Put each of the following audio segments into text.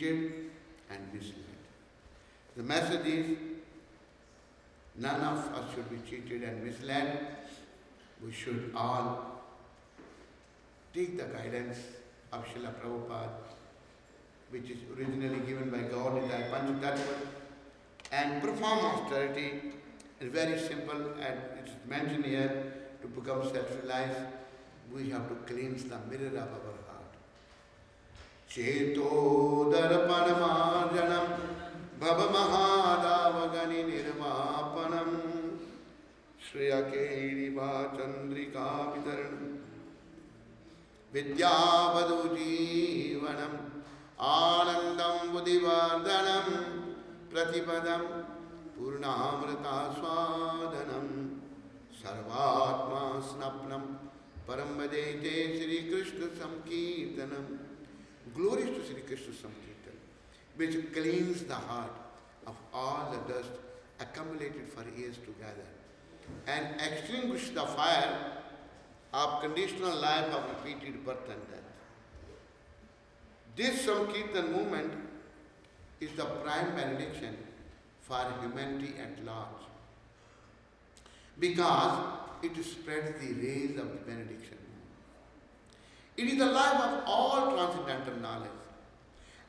and misled. The message is none of us should be cheated and misled. We should all take the guidance of Srila Prabhupada, which is originally given by Gaur-Nitai Panchatattva, and perform austerity. It's very simple, and it's mentioned here, to become self-realized, we have to cleanse the mirror of our heart. Cheto darpanamarjanam bhava mahadavagani nirvapanam shriyake riva chandrika vitaranam vidyavadu jivanam anandam buddhivardhanam pratipadam purnamrita swadanam sarvatma snapnam paramvadete Sri Krishna Samkirtanam. Glories to Sri Krishna Samkirtan, which cleans the heart of all the dust accumulated for years together and extinguish the fire of conditional life of repeated birth and death. This Samkirtan movement is the prime benediction for humanity at large, because it spreads the rays of the benediction. It is the life of all transcendental knowledge,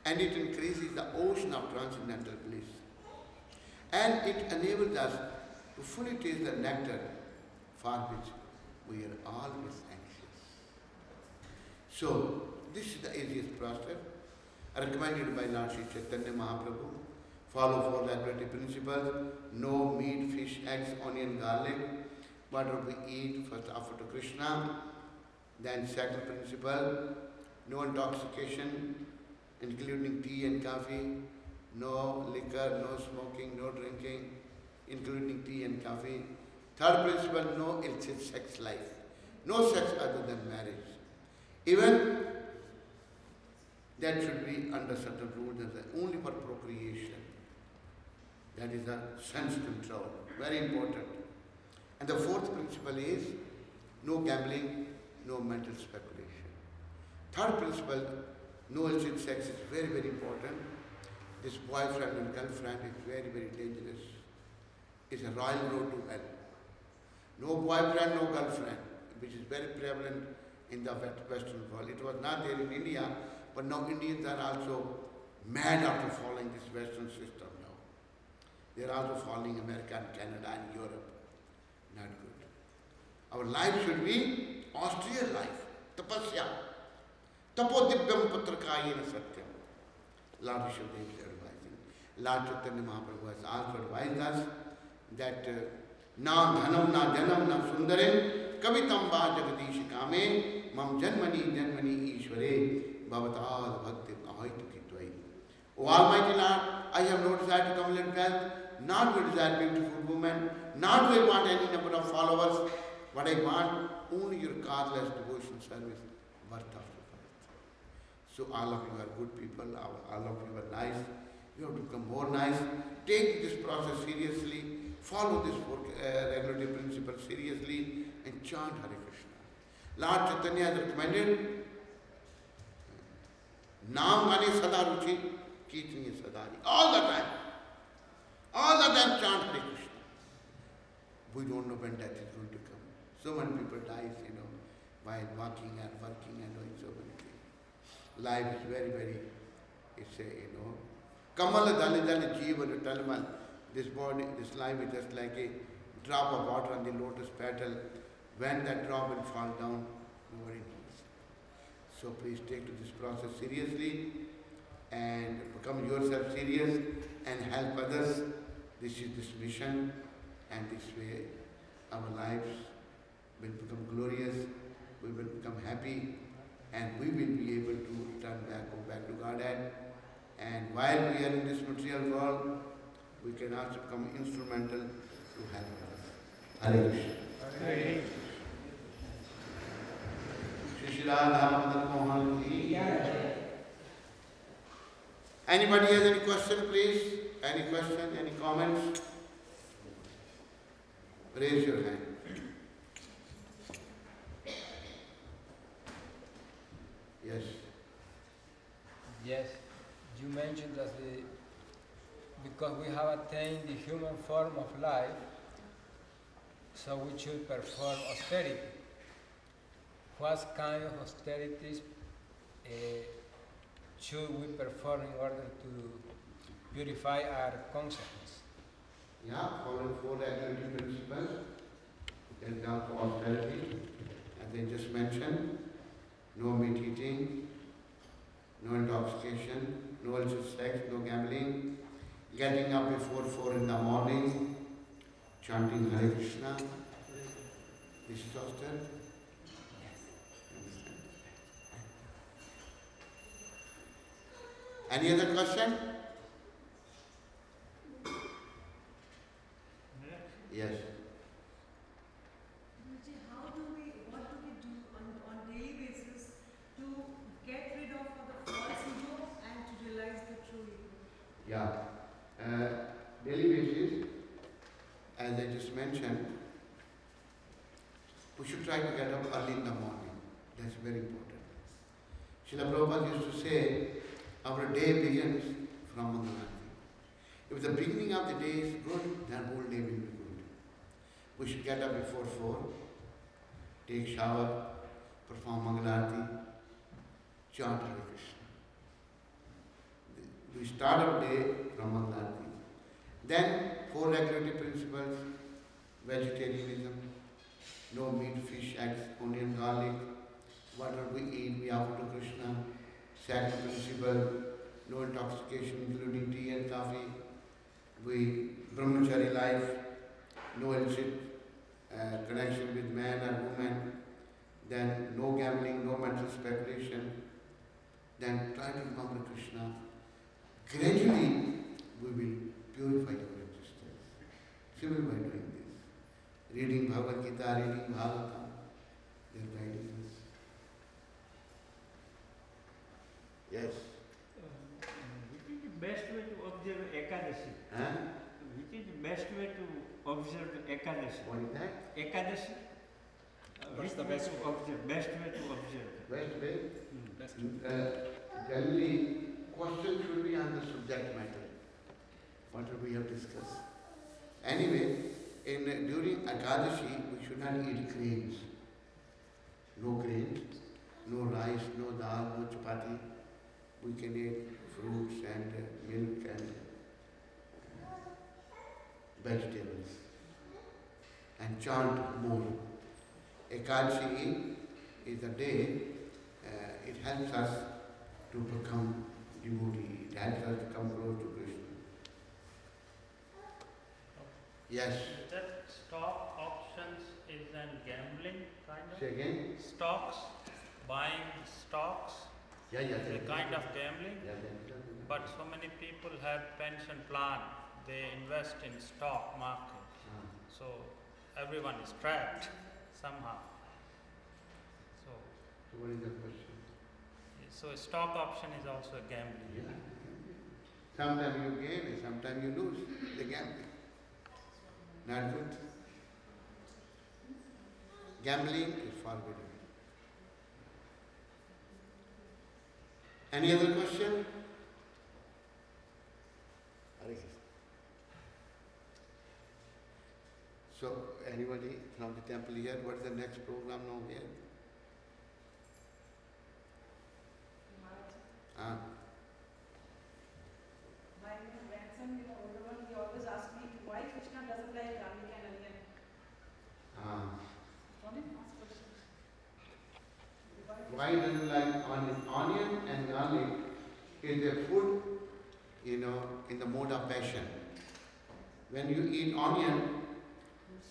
and it increases the ocean of transcendental bliss. And it enables us to fully taste the nectar for which we are always anxious. So, this is the easiest process recommended by Lord Sri Chaitanya Mahaprabhu. Follow four regulatory principles: no meat, fish, eggs, onion, garlic. Whatever we eat, first offer to Krishna. Then second principle, no intoxication, including tea and coffee, no liquor, no smoking, no drinking, including tea and coffee. Third principle, no illicit sex life, no sex other than marriage. Even that should be under certain rules and only for procreation. That is a sense control, very important. And the fourth principle is no gambling, no mental speculation. Third principle, no illicit sex is very, very important. This boyfriend and girlfriend is very, very dangerous. It's a royal road to hell. No boyfriend, no girlfriend, which is very prevalent in the Western world. It was not there in India, but now Indians are also mad after following this Western system now. They are also following America and Canada and Europe. Not good. Our life should be austere life, tapasya, tapo divyam putrakayena satyam. Lord Vishwadev is advising. Lord Chaitanya Mahaprabhu has also advised us that na dhanam na janam na sundarim kavitam va jagadish kame mam janmani janmani ishvare bhavatal bhakti ahaitu kitvai. O Almighty Lord, I have no desire to accumulate wealth, nor do I desire beautiful women, nor do I want any number of followers. What I want, only your causeless devotion service, worth after worth. So all of you are good people, all of you are nice. You have to become more nice. Take this process seriously. Follow this regulatory principle seriously and chant Hare Krishna. Lord Chaitanya has recommended Naam Gane Sada Ruchi, Kirtaniya Sadari. All the time. All the time chant Hare Krishna. We don't know when death is going to come. So many people die, while walking and working and doing so many things. Life is very, very, Kamala Dali Dali Jeevan Talmal. This body, this life is just like a drop of water on the lotus petal. When that drop will fall down, nobody knows. So please take to this process seriously and become yourself serious and help others. This is this mission, and this way our lives will become glorious, we will become happy, and we will be able to go back to Godhead. And while we are in this material world, we can also become instrumental to help others. Hare Krishna. Hare Krishna. Shri Radha Madan Mohan Ji. Anybody has any question, please? Any question, any comments? Raise your hand. Yes. Yes, due you mentioned that because we have attained the human form of life, so we should perform austerity. What kind of austerities should we perform in order to purify our consciousness? Yeah, following 4 regulatory principles. Then down to austerity, as I just mentioned, no meat eating, no intoxication, no illicit sex, no gambling, getting up before 4 in the morning, chanting Hare Krishna. This is austerity. Any other question? Yes. What do we do on daily basis to get rid of the false ego and to realize the true ego? Yeah. Daily basis, as I just mentioned, we should try to get up early in the morning. That's very important. Srila Prabhupada used to say, our day begins from Mangalarti. If the beginning of the day is good, then whole day will be good. We should get up before 4, take shower, perform Mangalarti, chant Hare Krishna. We start our day from Mangalarti. Then 4 regulatory principles, vegetarianism, no meat, fish, eggs, onion, garlic, whatever we eat, we offer to Krishna. Second principle, no intoxication including tea and coffee. We brahmachari life, no illicit connection with man or woman. Then no gambling, no mental speculation. Then try to remember Krishna. Gradually we will purify our existence. Simply by doing this. Reading Bhagavad Gita, reading Bhagavatam, they are guiding us. Yes. Which is the best way to observe Ekadashi? Huh? Which is the best way to observe Ekadashi? What is that? Ekadashi? What's the best way? Best way to observe. Best way? Best way. Generally, question should be on the subject matter. What we have discussed. Anyway, during Ekadashi, we should not eat grains. No grains, no rice, no dal, no chapati. We can eat fruits and milk and vegetables. And chant more. Ekadashi is a day, it helps us to become devotee. It helps us to come close to Krishna. Yes. That stock options is an gambling kind of? Say again? Stocks, buying stocks Yeah. is a kind of gambling. Yeah. But so many people have pension plan. They invest in stock market. So everyone is trapped somehow. So what is the question? So a stock option is also a gambling. Yeah. Sometimes you gain and sometimes you lose. The gambling. Not good. Gambling is forbidden. Any other question? Hare Krishna. So, anybody from the temple here, what is the next program now here? My grandson, older one, he always asks me why Krishna doesn't like garlic and onion. Don't you ask questions? Why doesn't like onion? Onion and garlic is a food, in the mode of passion. When you eat onion,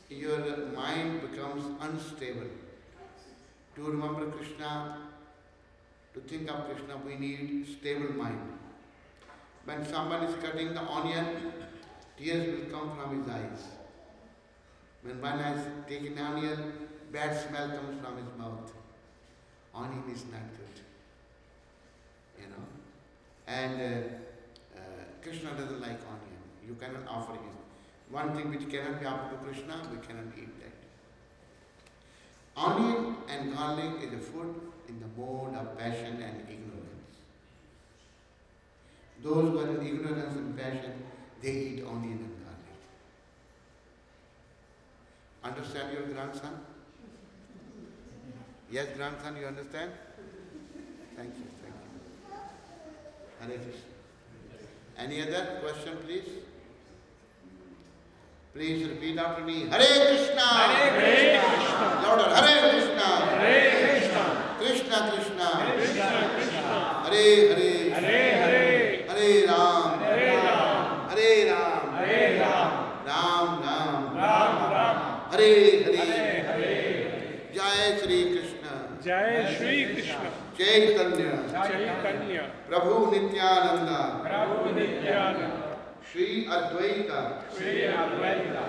your mind becomes unstable. To remember Krishna, to think of Krishna, we need stable mind. When someone is cutting the onion, tears will come from his eyes. When one has taken onion, bad smell comes from his mouth. Onion is not good. And Krishna doesn't like onion. You cannot offer him. One thing which cannot be offered to Krishna, we cannot eat that. Onion and garlic is a food in the mode of passion and ignorance. Those who are in ignorance and passion, they eat onion and garlic. Understand your grandson? Yes, grandson, you understand? Thank you, thank you. Hare Krishna. Any other question, please? Please repeat after me. Hare Krishna. Hare Krishna. Louder. Hare Krishna. Hare Krishna. Krishna Krishna. Krishna Krishna. Hare Hare. Hare Hare. Hare Ram. Hare Ram. Hare Ram. Hare Ram. Ram Ram. Ram Ram. Hare Hare. Hare Hare. Jai Shri Krishna. Jai Shri Krishna. Chaitanya. Chaitanya. Prabhu Nityananda. Prabhu Nityananda. Shri Advaita. Shri Advaita.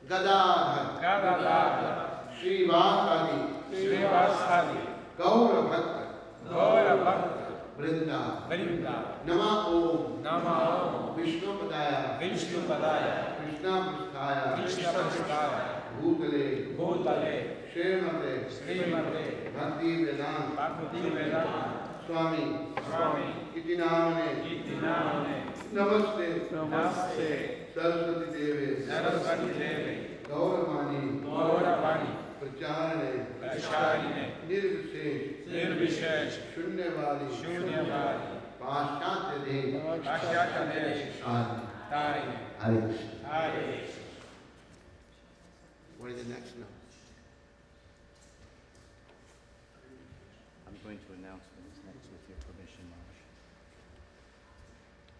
Gadadhar. Gadadhar. Shri Vasadi. Shri Vasadi. Gaura Bhakta. Gaura Bhakta. Vrinda. Vrinda. Nama Om. Nama Om. Vishnu Padaya. Vishnu Padaya. Krishna Prasthaya. Krishna Prasthaya. Bhutale. Bhutale. Srimate. Srimate. Bhakti Vedanta. Bhakti Vedanta. Swami. Swami. Iti Namane. Iti Namane. Namaste. Namaste. Saraswati Deve. Saraswati Devi. Gauravani. Gauravani. Pracharane. Pracharine. Nirvishesh. Nirvishesh. Shunyavadi. Shunyavadi. Paschatya Dev. Pashyata Desh. Sari. Tarine. Hare Krishna. Hare. What is the next now? I'm going to announce what is next with your permission, Maharaj.